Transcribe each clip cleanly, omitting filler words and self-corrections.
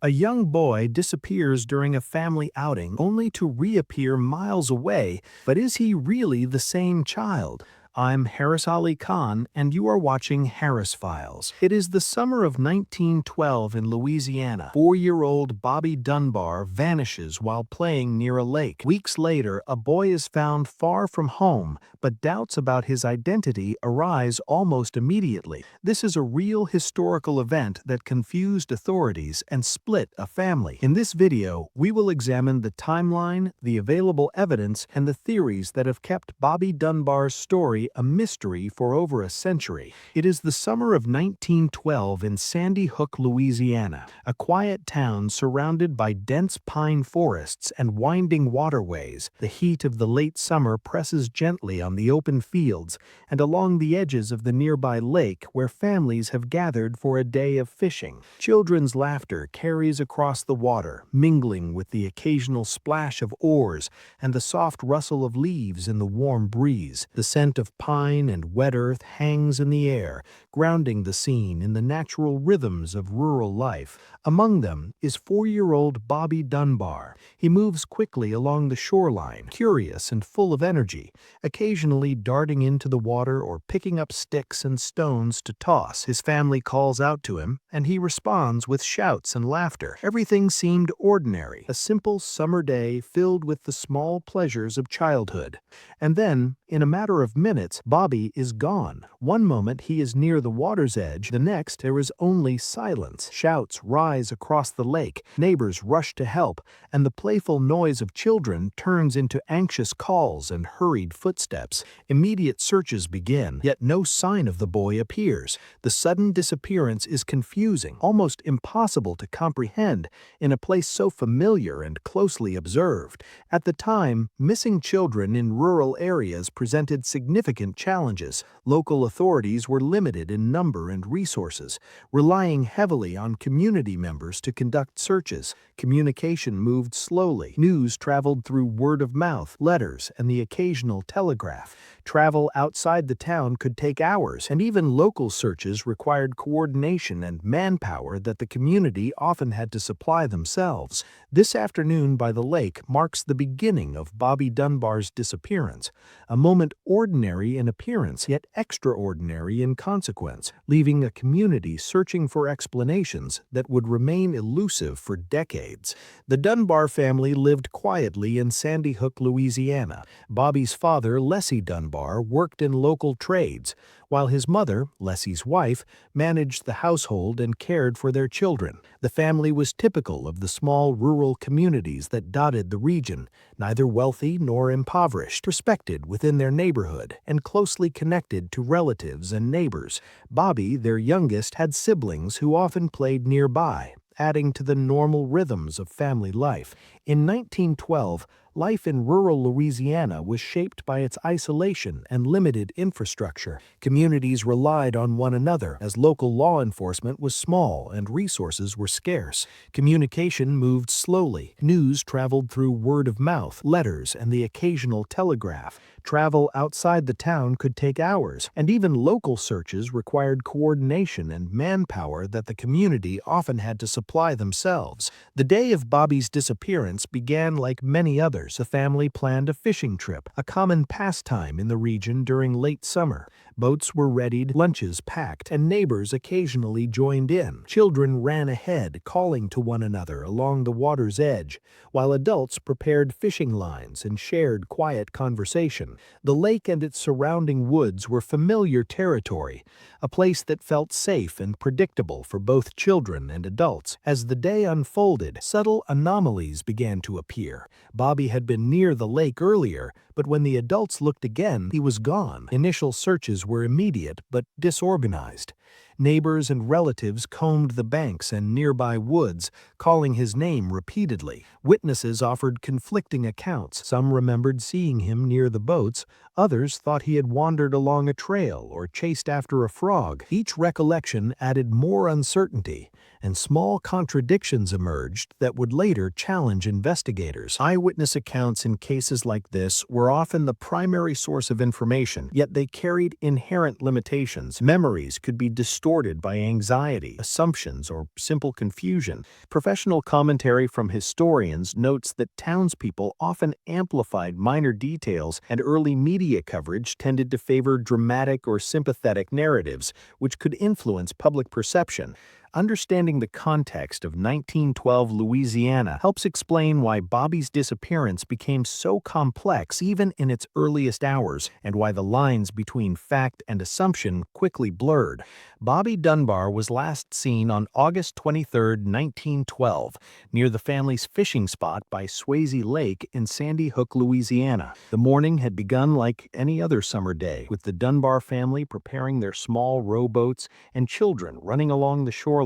A young boy disappears during a family outing only to reappear miles away, but is he really the same child? I'm Harris Ali Khan, and you are watching Harris Files. It is the summer of 1912 in Louisiana. 4-year-old Bobby Dunbar vanishes while playing near a lake. Weeks later, a boy is found far from home, but doubts about his identity arise almost immediately. This is a real historical event that confused authorities and split a family. In this video, we will examine the timeline, the available evidence, and the theories that have kept Bobby Dunbar's story a mystery for over a century. It is the summer of 1912 in Sandy Hook, Louisiana, a quiet town surrounded by dense pine forests and winding waterways. The heat of the late summer presses gently on the open fields and along the edges of the nearby lake where families have gathered for a day of fishing. Children's laughter carries across the water, mingling with the occasional splash of oars and the soft rustle of leaves in the warm breeze. The scent of pine and wet earth hangs in the air, grounding the scene in the natural rhythms of rural life. Among them is 4-year-old Bobby Dunbar. He moves quickly along the shoreline, curious and full of energy, occasionally darting into the water or picking up sticks and stones to toss. His family calls out to him, and he responds with shouts and laughter. Everything seemed ordinary, a simple summer day filled with the small pleasures of childhood. And then, in a matter of minutes, Bobby is gone. One moment he is near the water's edge, the next there is only silence. Shouts rise across the lake, neighbors rush to help, and the playful noise of children turns into anxious calls and hurried footsteps. Immediate searches begin, yet no sign of the boy appears. The sudden disappearance is confusing, almost impossible to comprehend in a place so familiar and closely observed. At the time, missing children in rural areas presented significant challenges. Local authorities were limited in number and resources, relying heavily on community members to conduct searches. Communication moved slowly. News traveled through word of mouth, letters, and the occasional telegraph. Travel outside the town could take hours, and even local searches required coordination and manpower that the community often had to supply themselves. This afternoon by the lake marks the beginning of Bobby Dunbar's disappearance, a moment ordinary in appearance yet extraordinary in consequence, leaving a community searching for explanations that would remain elusive for decades. The Dunbar family lived quietly in Sandy Hook, Louisiana. Bobby's father, Leslie Dunbar, worked in local trades, while his mother, Leslie's wife, managed the household and cared for their children. The family was typical of the small rural communities that dotted the region, neither wealthy nor impoverished, respected within their neighborhood, and closely connected to relatives and neighbors. Bobby, their youngest, had siblings who often played nearby, adding to the normal rhythms of family life. In 1912, life in rural Louisiana was shaped by its isolation and limited infrastructure. Communities relied on one another as local law enforcement was small and resources were scarce. Communication moved slowly. News traveled through word of mouth, letters, and the occasional telegraph. Travel outside the town could take hours, and even local searches required coordination and manpower that the community often had to supply themselves. The day of Bobby's disappearance began like many others. The family planned a fishing trip, a common pastime in the region during late summer. Boats were readied, lunches packed, and neighbors occasionally joined in. Children ran ahead, calling to one another along the water's edge, while adults prepared fishing lines and shared quiet conversation. The lake and its surrounding woods were familiar territory, a place that felt safe and predictable for both children and adults. As the day unfolded, subtle anomalies began to appear. Bobby had been near the lake earlier, but when the adults looked again, he was gone. Initial searches were immediate but disorganized. Neighbors and relatives combed the banks and nearby woods, calling his name repeatedly. Witnesses offered conflicting accounts. Some remembered seeing him near the boats, others thought he had wandered along a trail or chased after a frog. Each recollection added more uncertainty, and small contradictions emerged that would later challenge investigators. Eyewitness accounts in cases like this were often the primary source of information, yet they carried inherent limitations. Memories could be distorted by anxiety, assumptions, or simple confusion. Professional commentary from historians notes that townspeople often amplified minor details, and early media coverage tended to favor dramatic or sympathetic narratives, which could influence public perception. Understanding the context of 1912 Louisiana helps explain why Bobby's disappearance became so complex even in its earliest hours, and why the lines between fact and assumption quickly blurred. Bobby Dunbar was last seen on August 23, 1912, near the family's fishing spot by Swayze Lake in Sandy Hook, Louisiana. The morning had begun like any other summer day, with the Dunbar family preparing their small rowboats and children running along the shoreline.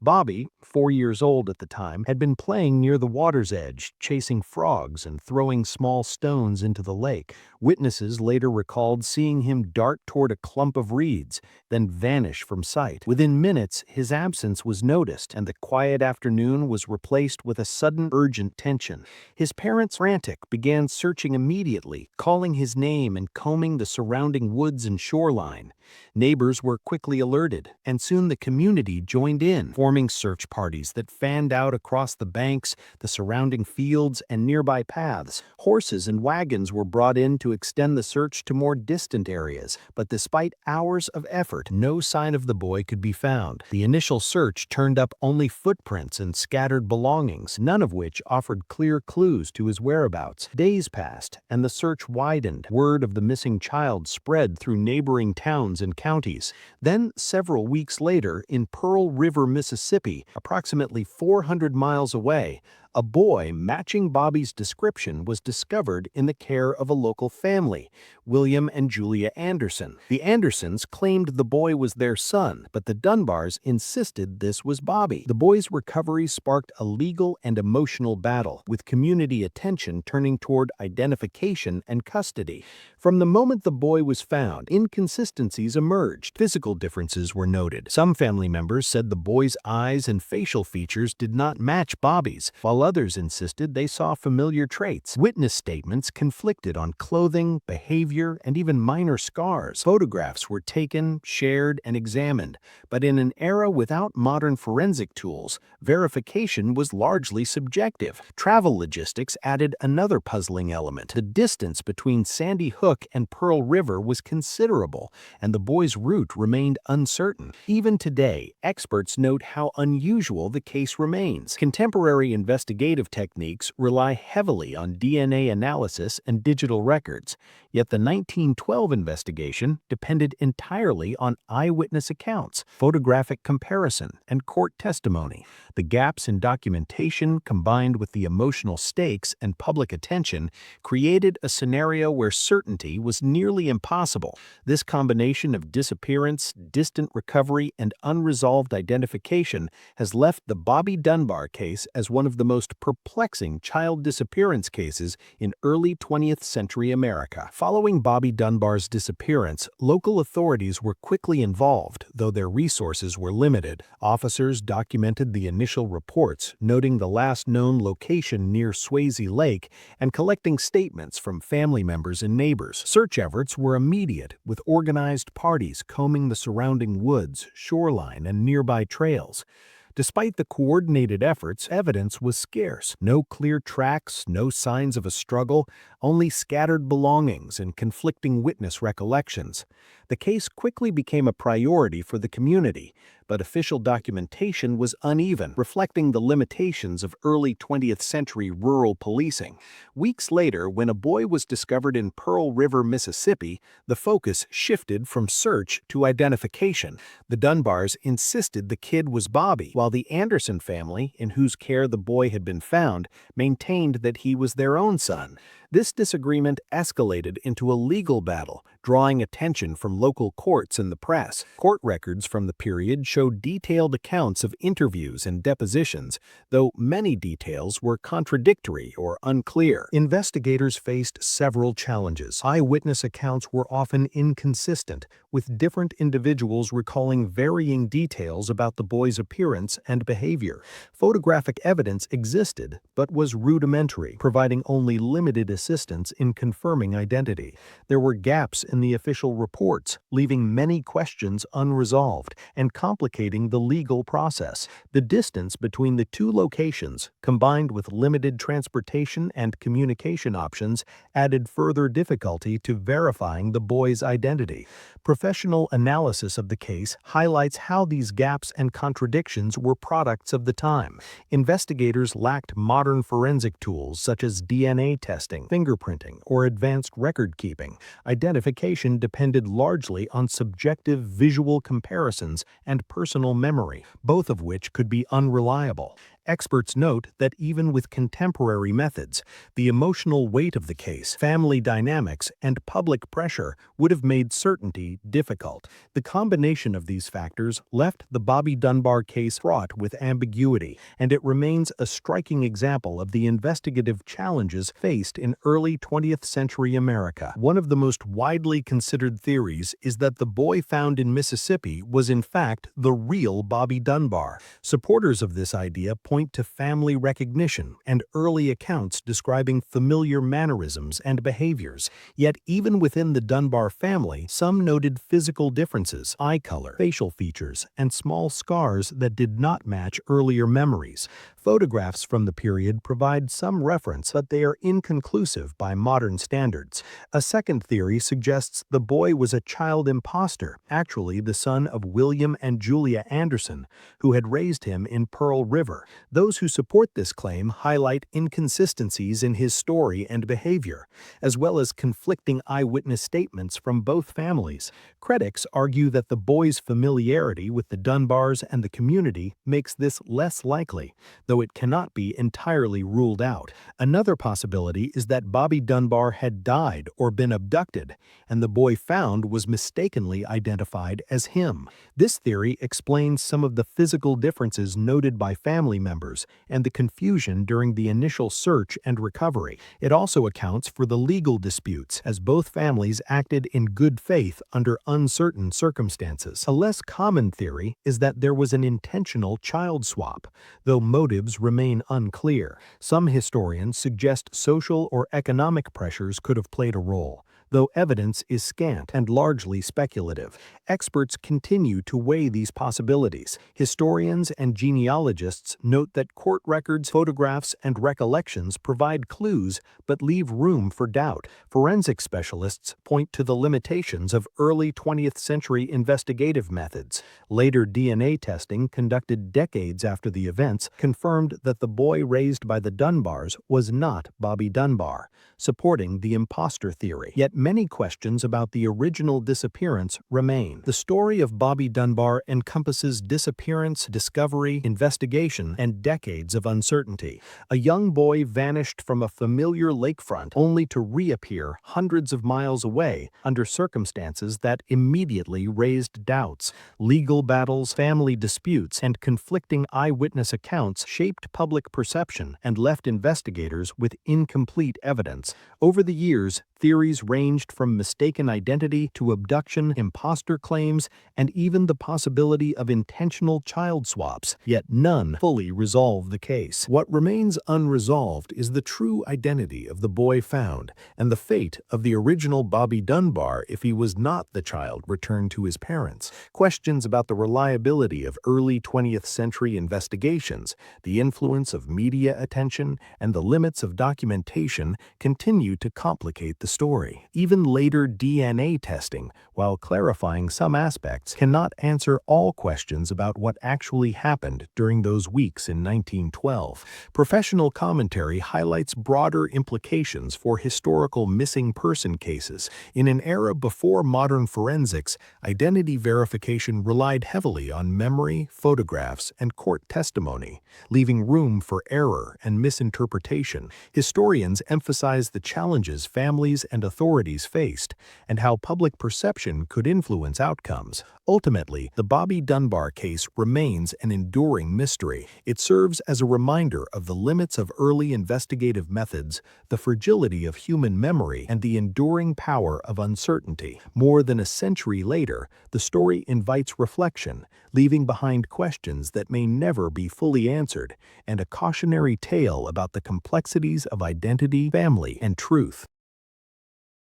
Bobby, 4 years old at the time, had been playing near the water's edge, chasing frogs and throwing small stones into the lake. Witnesses later recalled seeing him dart toward a clump of reeds, then vanish from sight. Within minutes, his absence was noticed, and the quiet afternoon was replaced with a sudden urgent tension. His parents, frantic, began searching immediately, calling his name and combing the surrounding woods and shoreline. Neighbors were quickly alerted, and soon the community joined in, forming search parties that fanned out across the banks, the surrounding fields, and nearby paths. Horses and wagons were brought in to extend the search to more distant areas, but despite hours of effort, no sign of the boy could be found. The initial search turned up only footprints and scattered belongings, none of which offered clear clues to his whereabouts. Days passed, and the search widened. Word of the missing child spread through neighboring towns and counties. Then, several weeks later, in Pearl River, Mississippi, approximately 400 miles away, a boy matching Bobby's description was discovered in the care of a local family, William and Julia Anderson. The Andersons claimed the boy was their son, but the Dunbars insisted this was Bobby. The boy's recovery sparked a legal and emotional battle, with community attention turning toward identification and custody. From the moment the boy was found, inconsistencies emerged. Physical differences were noted. Some family members said the boy's eyes and facial features did not match Bobby's, while others insisted they saw familiar traits. Witness statements conflicted on clothing, behavior, and even minor scars. Photographs were taken, shared, and examined, but in an era without modern forensic tools, verification was largely subjective. Travel logistics added another puzzling element. The distance between Sandy Hook and Pearl River was considerable, and the boy's route remained uncertain. Even today, experts note how unusual the case remains. Contemporary investigative techniques rely heavily on DNA analysis and digital records, yet the 1912 investigation depended entirely on eyewitness accounts, photographic comparison, and court testimony. The gaps in documentation, combined with the emotional stakes and public attention, created a scenario where certainty was nearly impossible. This combination of disappearance, distant recovery, and unresolved identification has left the Bobby Dunbar case as one of the most perplexing child disappearance cases in early 20th century America. Following Bobby Dunbar's disappearance, local authorities were quickly involved, though their resources were limited. Officers documented the initial reports, noting the last known location near Swayze Lake and collecting statements from family members and neighbors. Search efforts were immediate, with organized parties combing the surrounding woods, shoreline, and nearby trails. Despite the coordinated efforts, evidence was scarce. No clear tracks, no signs of a struggle, only scattered belongings and conflicting witness recollections. The case quickly became a priority for the community, but official documentation was uneven, reflecting the limitations of early 20th century rural policing. Weeks later, when a boy was discovered in Pearl River, Mississippi, the focus shifted from search to identification. The Dunbars insisted the kid was Bobby, while the Anderson family, in whose care the boy had been found, maintained that he was their own son. This disagreement escalated into a legal battle, drawing attention from local courts and the press. Court records from the period show detailed accounts of interviews and depositions, though many details were contradictory or unclear. Investigators faced several challenges. Eyewitness accounts were often inconsistent, with different individuals recalling varying details about the boy's appearance and behavior. Photographic evidence existed, but was rudimentary, providing only limited assistance in confirming identity. There were gaps in the official reports, leaving many questions unresolved and complicating the legal process. The distance between the two locations, combined with limited transportation and communication options, added further difficulty to verifying the boy's identity. Professional analysis of the case highlights how these gaps and contradictions were products of the time. Investigators lacked modern forensic tools such as DNA testing, fingerprinting, or advanced record keeping. Identification depended largely on subjective visual comparisons and personal memory, both of which could be unreliable. Experts note that even with contemporary methods, the emotional weight of the case, family dynamics, and public pressure would have made certainty difficult. The combination of these factors left the Bobby Dunbar case fraught with ambiguity, and it remains a striking example of the investigative challenges faced in early 20th century America. One of the most widely considered theories is that the boy found in Mississippi was in fact the real Bobby Dunbar. Supporters of this idea point to family recognition and early accounts describing familiar mannerisms and behaviors. Yet even within the Dunbar family, some noted physical differences, eye color, facial features, and small scars that did not match earlier memories. Photographs from the period provide some reference, but they are inconclusive by modern standards. A second theory suggests the boy was a child impostor, actually the son of William and Julia Anderson, who had raised him in Pearl River. Those who support this claim highlight inconsistencies in his story and behavior, as well as conflicting eyewitness statements from both families. Critics argue that the boy's familiarity with the Dunbars and the community makes this less likely, though it cannot be entirely ruled out. Another possibility is that Bobby Dunbar had died or been abducted, and the boy found was mistakenly identified as him. This theory explains some of the physical differences noted by family members and the confusion during the initial search and recovery. It also accounts for the legal disputes, as both families acted in good faith under uncertain circumstances. A less common theory is that there was an intentional child swap, though motives remain unclear. Some historians suggest social or economic pressures could have played a role, though evidence is scant and largely speculative. Experts continue to weigh these possibilities. Historians and genealogists note that court records, photographs, and recollections provide clues but leave room for doubt. Forensic specialists point to the limitations of early 20th century investigative methods. Later DNA testing, conducted decades after the events, confirmed that the boy raised by the Dunbars was not Bobby Dunbar, supporting the imposter theory. Yet many questions about the original disappearance remain. The story of Bobby Dunbar encompasses disappearance, discovery, investigation, and decades of uncertainty. A young boy vanished from a familiar lakefront only to reappear hundreds of miles away under circumstances that immediately raised doubts. Legal battles, family disputes, and conflicting eyewitness accounts shaped public perception and left investigators with incomplete evidence. Over the years, theories ranged from mistaken identity to abduction, imposter claims, and even the possibility of intentional child swaps, yet none fully resolve the case. What remains unresolved is the true identity of the boy found and the fate of the original Bobby Dunbar if he was not the child returned to his parents. Questions about the reliability of early 20th century investigations, the influence of media attention, and the limits of documentation continue to complicate the story. Even later DNA testing, while clarifying some aspects, cannot answer all questions about what actually happened during those weeks in 1912. Professional commentary highlights broader implications for historical missing person cases. In an era before modern forensics, identity verification relied heavily on memory, photographs, and court testimony, leaving room for error and misinterpretation. Historians emphasize the challenges families and authorities faced and how public perception could influence outcomes. Ultimately, the Bobby Dunbar case remains an enduring mystery. It serves as a reminder of the limits of early investigative methods, the fragility of human memory, and the enduring power of uncertainty. More than a century later, the story invites reflection, leaving behind questions that may never be fully answered, and a cautionary tale about the complexities of identity, family, and truth.